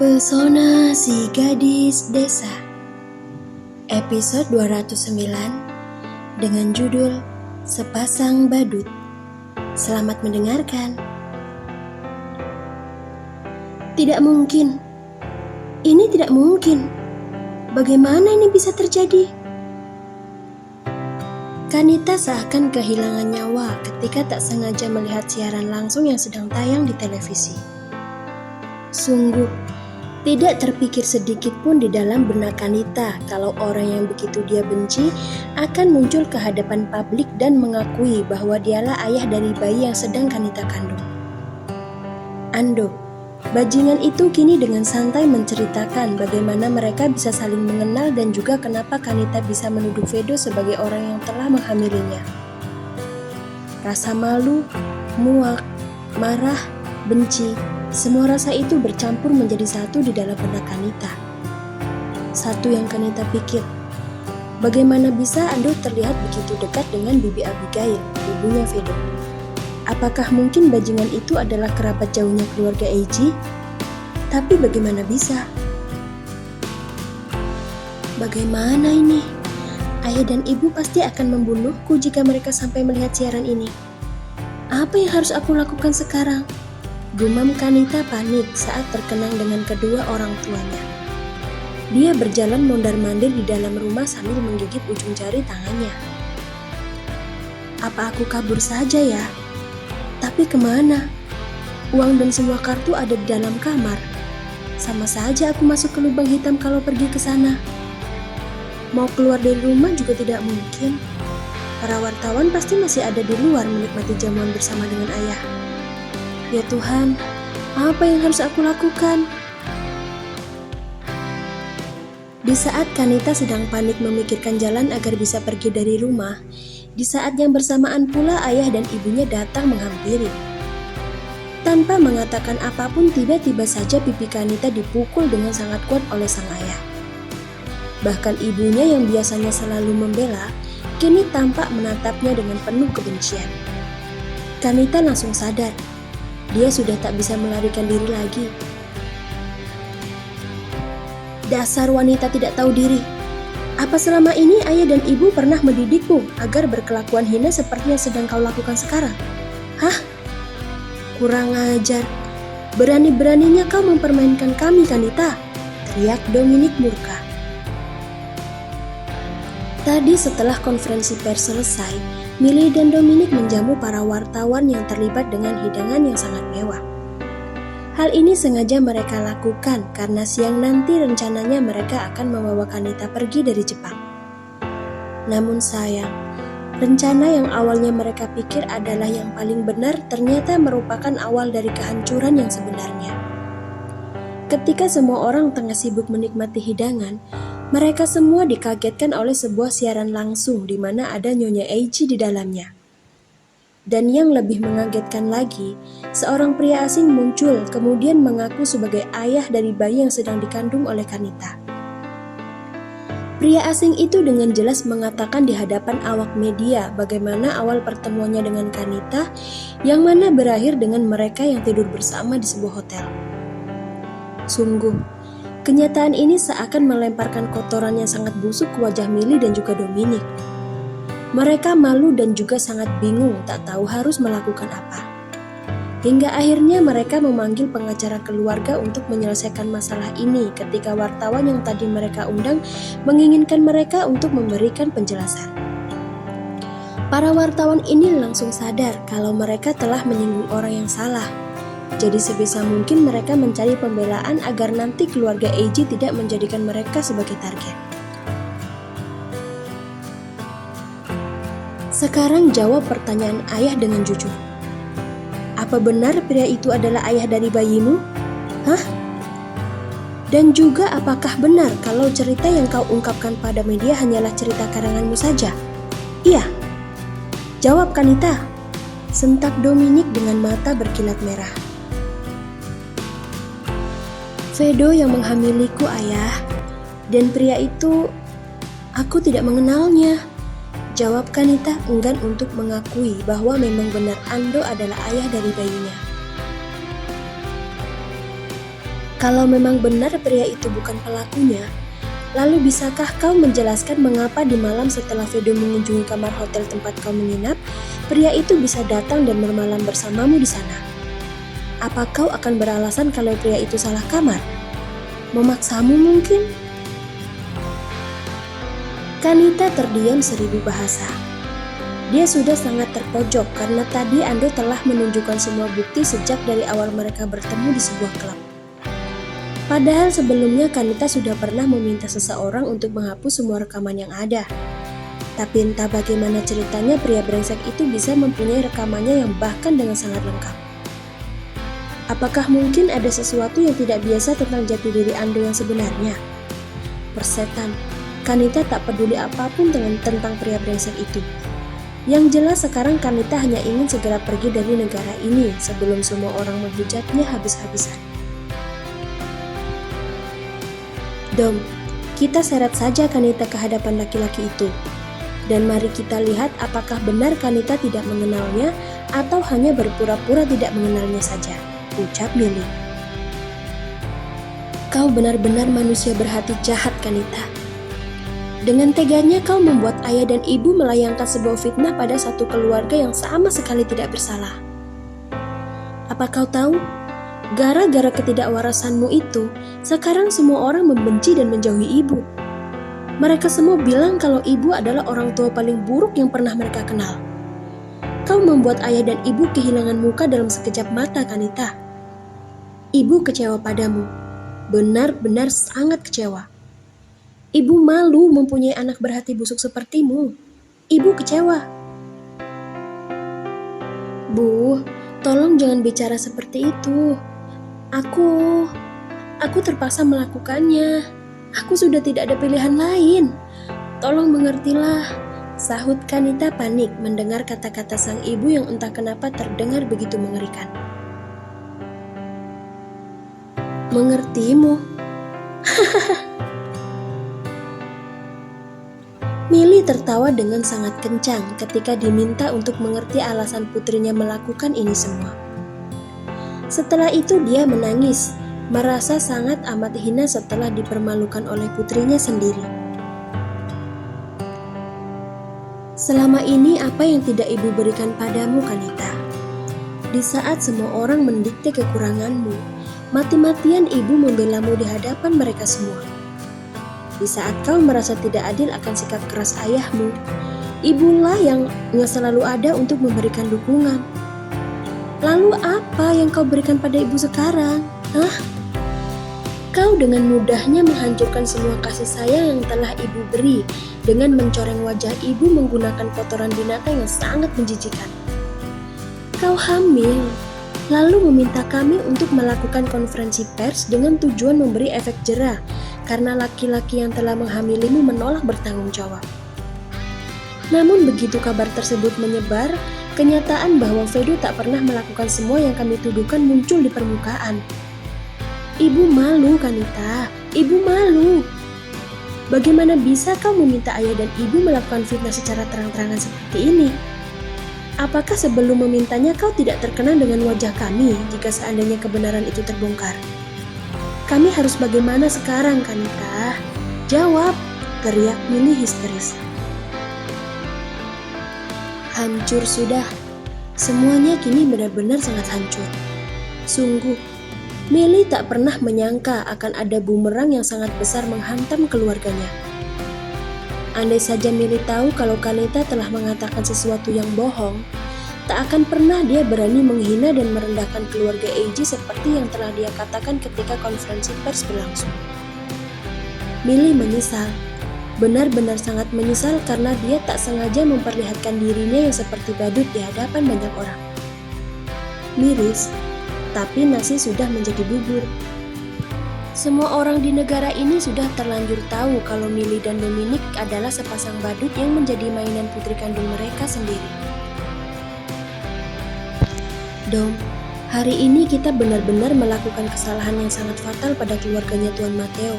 Pesona si gadis desa, episode 209 dengan judul Sepasang Badut. Selamat mendengarkan. Tidak mungkin. Ini tidak mungkin. Bagaimana ini bisa terjadi? Kanita seakan kehilangan nyawa ketika tak sengaja melihat siaran langsung yang sedang tayang di televisi. Sungguh, tidak terpikir sedikit pun di dalam benak Kanita kalau orang yang begitu dia benci akan muncul ke hadapan publik dan mengakui bahwa dialah ayah dari bayi yang sedang Kanita kandung. Ando, bajingan itu kini dengan santai menceritakan bagaimana mereka bisa saling mengenal dan juga kenapa Kanita bisa menuduh Fedo sebagai orang yang telah menghamilinya. Rasa malu, muak, marah, benci, semua rasa itu bercampur menjadi satu di dalam benak Kanita. Satu yang Kanita pikir, bagaimana bisa Ando terlihat begitu dekat dengan Bibi Abigail, ibunya Fedo? Apakah mungkin bajingan itu adalah kerabat jauhnya keluarga Eiji? Tapi bagaimana bisa? Bagaimana ini? Ayah dan ibu pasti akan membunuhku jika mereka sampai melihat siaran ini. Apa yang harus aku lakukan sekarang? Gumam Kanita panik saat terkenang dengan kedua orang tuanya. Dia berjalan mondar-mandir di dalam rumah sambil menggigit ujung jari tangannya. Apa aku kabur saja ya? Tapi kemana? Uang dan semua kartu ada di dalam kamar. Sama saja aku masuk ke lubang hitam kalau pergi ke sana. Mau keluar dari rumah juga tidak mungkin. Para wartawan pasti masih ada di luar menikmati jamuan bersama dengan ayah. Ya Tuhan, apa yang harus aku lakukan? Di saat Kanita sedang panik memikirkan jalan agar bisa pergi dari rumah, di saat yang bersamaan pula ayah dan ibunya datang menghampiri. Tanpa mengatakan apapun, tiba-tiba saja pipi Kanita dipukul dengan sangat kuat oleh sang ayah. Bahkan ibunya yang biasanya selalu membela, kini tampak menatapnya dengan penuh kebencian. Kanita langsung sadar. Dia sudah tak bisa melarikan diri lagi. Dasar wanita tidak tahu diri. Apa selama ini ayah dan ibu pernah mendidikmu agar berkelakuan hina seperti yang sedang kau lakukan sekarang? Hah? Kurang ajar. Berani-beraninya kau mempermainkan kami, Kanita, teriak Dominic murka. Tadi setelah konferensi pers selesai, Millie dan Dominic menjamu para wartawan yang terlibat dengan hidangan yang sangat mewah. Hal ini sengaja mereka lakukan karena siang nanti rencananya mereka akan membawa Kanita pergi dari Jepang. Namun sayang, rencana yang awalnya mereka pikir adalah yang paling benar ternyata merupakan awal dari kehancuran yang sebenarnya. Ketika semua orang tengah sibuk menikmati hidangan, mereka semua dikagetkan oleh sebuah siaran langsung di mana ada Nyonya Eiji di dalamnya. Dan yang lebih mengagetkan lagi, seorang pria asing muncul kemudian mengaku sebagai ayah dari bayi yang sedang dikandung oleh Kanita. Pria asing itu dengan jelas mengatakan di hadapan awak media bagaimana awal pertemuannya dengan Kanita, yang mana berakhir dengan mereka yang tidur bersama di sebuah hotel. Sungguh, kenyataan ini seakan melemparkan kotoran yang sangat busuk ke wajah Millie dan juga Dominic. Mereka malu dan juga sangat bingung tak tahu harus melakukan apa. Hingga akhirnya mereka memanggil pengacara keluarga untuk menyelesaikan masalah ini ketika wartawan yang tadi mereka undang menginginkan mereka untuk memberikan penjelasan. Para wartawan ini langsung sadar kalau mereka telah menyinggung orang yang salah. Jadi sebisa mungkin mereka mencari pembelaan agar nanti keluarga Eiji tidak menjadikan mereka sebagai target. Sekarang jawab pertanyaan ayah dengan jujur. Apa benar pria itu adalah ayah dari bayimu? Hah? Dan juga apakah benar kalau cerita yang kau ungkapkan pada media hanyalah cerita karanganmu saja? Iya. Jawab Kanita, sentak Dominic dengan mata berkilat merah. Fedo yang menghamiliku, ayah. Dan pria itu, aku tidak mengenalnya. Jawab Kanita enggan untuk mengakui bahwa memang benar Ando adalah ayah dari bayinya. Kalau memang benar pria itu bukan pelakunya, lalu bisakah kau menjelaskan mengapa di malam setelah Vedo mengunjungi kamar hotel tempat kau menginap, pria itu bisa datang dan bermalam bersamamu di sana? Apa kau akan beralasan kalau pria itu salah kamar? Memaksamu mungkin? Kanita terdiam 1000 bahasa. Dia sudah sangat terpojok karena tadi Ando telah menunjukkan semua bukti sejak dari awal mereka bertemu di sebuah klub. Padahal sebelumnya Kanita sudah pernah meminta seseorang untuk menghapus semua rekaman yang ada. Tapi entah bagaimana ceritanya pria brengsek itu bisa mempunyai rekamannya yang bahkan dengan sangat lengkap. Apakah mungkin ada sesuatu yang tidak biasa tentang jati diri Ando yang sebenarnya? Persetan, Kanita tak peduli apapun tentang pria brengsek itu. Yang jelas sekarang Kanita hanya ingin segera pergi dari negara ini sebelum semua orang menghujatnya habis-habisan. Dom, kita seret saja Kanita ke hadapan laki-laki itu. Dan mari kita lihat apakah benar Kanita tidak mengenalnya atau hanya berpura-pura tidak mengenalnya saja, ucap Milly. Kau benar-benar manusia berhati jahat, Kanita. Dengan teganya kau membuat ayah dan ibu melayangkan sebuah fitnah pada satu keluarga yang sama sekali tidak bersalah. Apa kau tahu? Gara-gara ketidakwarasanmu itu, sekarang semua orang membenci dan menjauhi ibu. Mereka semua bilang kalau ibu adalah orang tua paling buruk yang pernah mereka kenal. Kau membuat ayah dan ibu kehilangan muka dalam sekejap mata, Kanita. Ibu kecewa padamu. Benar-benar sangat kecewa. Ibu malu mempunyai anak berhati busuk sepertimu. Ibu kecewa. Bu, tolong jangan bicara seperti itu. Aku terpaksa melakukannya. Aku sudah tidak ada pilihan lain. Tolong mengertilah, sahut Kanita panik mendengar kata-kata sang ibu yang entah kenapa terdengar begitu mengerikan. Mengertimu? Milly tertawa dengan sangat kencang ketika diminta untuk mengerti alasan putrinya melakukan ini semua. Setelah itu dia menangis, merasa sangat amat hina setelah dipermalukan oleh putrinya sendiri. Selama ini apa yang tidak ibu berikan padamu, Kanita? Di saat semua orang mendikte kekuranganmu, mati-matian ibu membelamu di hadapan mereka semua. Di saat kau merasa tidak adil akan sikap keras ayahmu, ibulah yang selalu ada untuk memberikan dukungan. Lalu apa yang kau berikan pada ibu sekarang? Hah? Kau dengan mudahnya menghancurkan semua kasih sayang yang telah ibu beri dengan mencoreng wajah ibu menggunakan kotoran binatang yang sangat menjijikan. Kau hamil, lalu meminta kami untuk melakukan konferensi pers dengan tujuan memberi efek jera karena laki-laki yang telah menghamilimu menolak bertanggung jawab. Namun begitu kabar tersebut menyebar, kenyataan bahwa Vedo tak pernah melakukan semua yang kami tuduhkan muncul di permukaan. Ibu malu, Kanita. Ibu malu. Bagaimana bisa kau meminta ayah dan ibu melakukan fitnah secara terang-terangan seperti ini? Apakah sebelum memintanya kau tidak terkenang dengan wajah kami jika seandainya kebenaran itu terbongkar? Kami harus bagaimana sekarang, Kanita? Jawab, teriak Milly histeris. Hancur sudah. Semuanya kini benar-benar sangat hancur. Sungguh, Milly tak pernah menyangka akan ada bumerang yang sangat besar menghantam keluarganya. Andai saja Milly tahu kalau Kanita telah mengatakan sesuatu yang bohong, tak akan pernah dia berani menghina dan merendahkan keluarga Eiji seperti yang telah dia katakan ketika konferensi pers berlangsung. Milly menyesal. Benar-benar sangat menyesal karena dia tak sengaja memperlihatkan dirinya yang seperti badut di hadapan banyak orang. Miris, tapi nasi sudah menjadi bubur. Semua orang di negara ini sudah terlanjur tahu kalau Milly dan Dominic adalah sepasang badut yang menjadi mainan putri kandung mereka sendiri. Dom, hari ini kita benar-benar melakukan kesalahan yang sangat fatal pada keluarganya Tuan Mateo.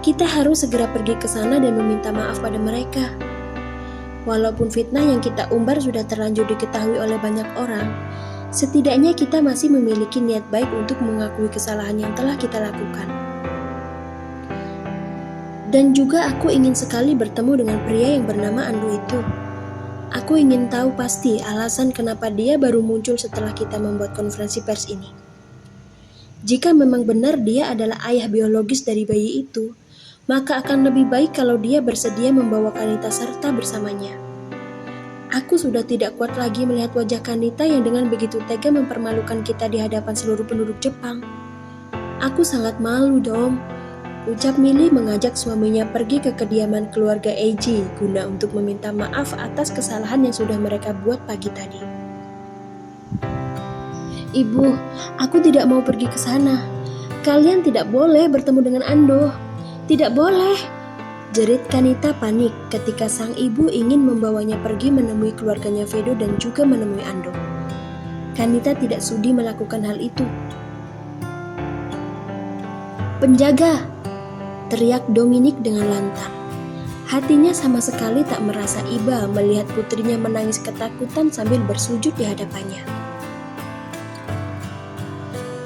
Kita harus segera pergi ke sana dan meminta maaf pada mereka. Walaupun fitnah yang kita umbar sudah terlanjur diketahui oleh banyak orang, Setidaknya kita masih memiliki niat baik untuk mengakui kesalahan yang telah kita lakukan. Dan juga aku ingin sekali bertemu dengan pria yang bernama Ando itu. Aku ingin tahu pasti alasan kenapa dia baru muncul setelah kita membuat konferensi pers ini. Jika memang benar dia adalah ayah biologis dari bayi itu, maka akan lebih baik kalau dia bersedia membawa Kanita serta bersamanya. Aku sudah tidak kuat lagi melihat wajah Kanita yang dengan begitu tega mempermalukan kita di hadapan seluruh penduduk Jepang. Aku sangat malu, Dom, ucap Millie mengajak suaminya pergi ke kediaman keluarga Eiji guna untuk meminta maaf atas kesalahan yang sudah mereka buat pagi tadi. Ibu, aku tidak mau pergi ke sana. Kalian tidak boleh bertemu dengan Ando. Tidak boleh, jerit Kanita panik ketika sang ibu ingin membawanya pergi menemui keluarganya Vedo dan juga menemui Ando. Kanita tidak sudi melakukan hal itu. Penjaga! Teriak Dominic dengan lantang. Hatinya sama sekali tak merasa iba melihat putrinya menangis ketakutan sambil bersujud di hadapannya.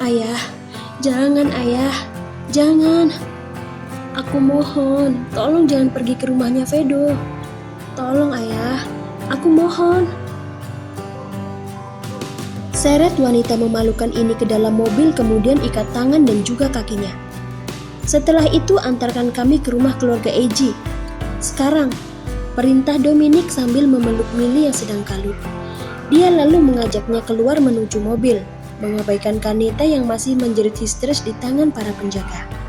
Ayah, jangan ayah, jangan. Aku mohon, tolong jangan pergi ke rumahnya Vedo. Tolong ayah, aku mohon. Seret wanita memalukan ini ke dalam mobil kemudian ikat tangan dan juga kakinya. Setelah itu antarkan kami ke rumah keluarga Eiji. Sekarang, perintah Dominic sambil memeluk Millie yang sedang kalut. Dia lalu mengajaknya keluar menuju mobil, mengabaikan Kanita yang masih menjerit histeris di tangan para penjaga.